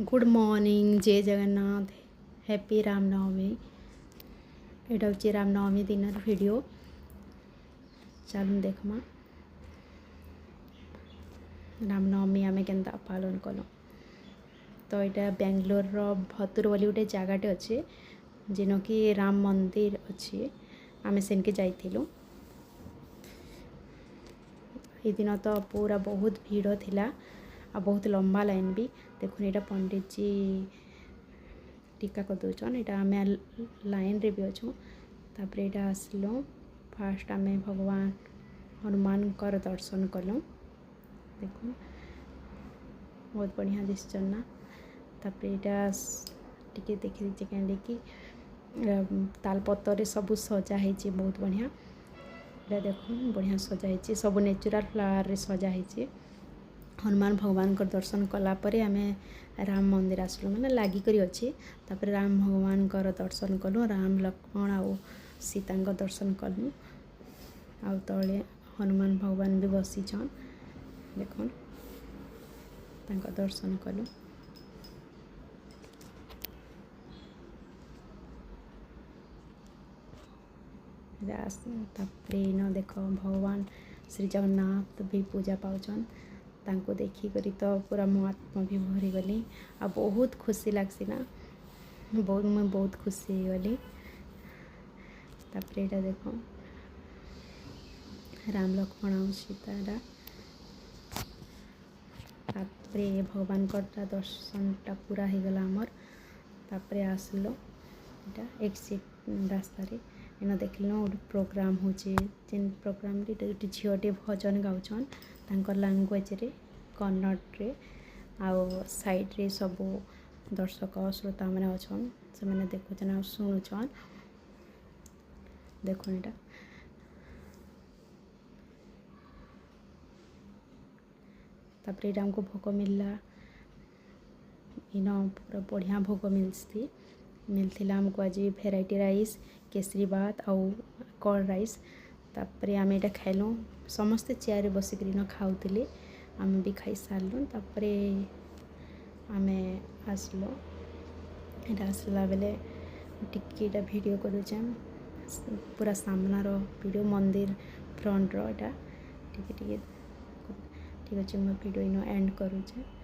Good morning जय Jagannath happy Ramnavami. एटा हूँ रामनवमी दिन वीडियो चलू देखमा रामनवमी आम के पालन कलु। तो यहाँ बेंगलोर भतुर बोली गोटे जगटे अच्छे जेन कि राम मंदिर अच्छे आम सेनके जाइलु। ये दिन तो पूरा बहुत भीड़ थिला आ बहुत लंबा लाइन भी देखुन। यहाँ पंडित जी टीका कर दौन यहाँ आम लाइन रे भी अच्छु। तापर यहाँ आसलु फास्ट आम भगवान हनुमान कर दर्शन कलु। देखो बहुत बढ़िया दिशन ना। तापर यहाँ टिके देखी दीजिए कैंडी कि तालपतर सब सजा है बहुत बढ़िया। यहाँ देखो बढ़िया सजा है सब नेचुरल फ्लावर रे सजा है। हनुमान भगवान को दर्शन कलापर आम राम मंदिर आसलु मैंने लागिक अच्छे। तापर राम भगवान को दर्शन कलु राम लक्ष्मण आउ सीता दर्शन कलु। आउ तले हनुमान भगवान भी बसीछन देखो दर्शन कलु। तापर न देख भगवान श्री जगन्नाथ भी पूजा पाउछन तांको देखी करी तो पूरा मो आत्मा भी भरी गली आ बहुत खुशी लगसी ना। बहुत मुझे बहुत खुशी गली। तापर यहाँ देख राम लक्ष्मण और सीता तापर भगवान का दर्शनटा पूरा हो गला आमर। तापर आसलो यहाँ एक्सिट रास्तार इन देखल गोटे प्रोग्राम हो जेन प्रोग्राम गोटे झीटे भजन गाउछन तांकर लैंग्वेज रे कन्नड़ रे आउ साइड रे सब दर्शक श्रोता मैंने अच्छन से मैंने देखुन आ शुणुन देखो यहाँ। तापर यहाँ आमको भोग मिलला इन पूरा बढ़िया भोग मिलता आमको आज भेराइटी राइस केसरी भात आउ कर्ड राइस। तापर आम यहाँ खाइलु समस्ते चेयर बसिक खाऊले आम भी खाई सारूँ। तापर आम आसलो यहाँ आसला बेले टिके वीडियो करुचे पूरा सामनार वीडियो मंदिर फ्रंट रो यहाँ टिके ठीक अच्छे मैं वीडियो इन एंड करुचे।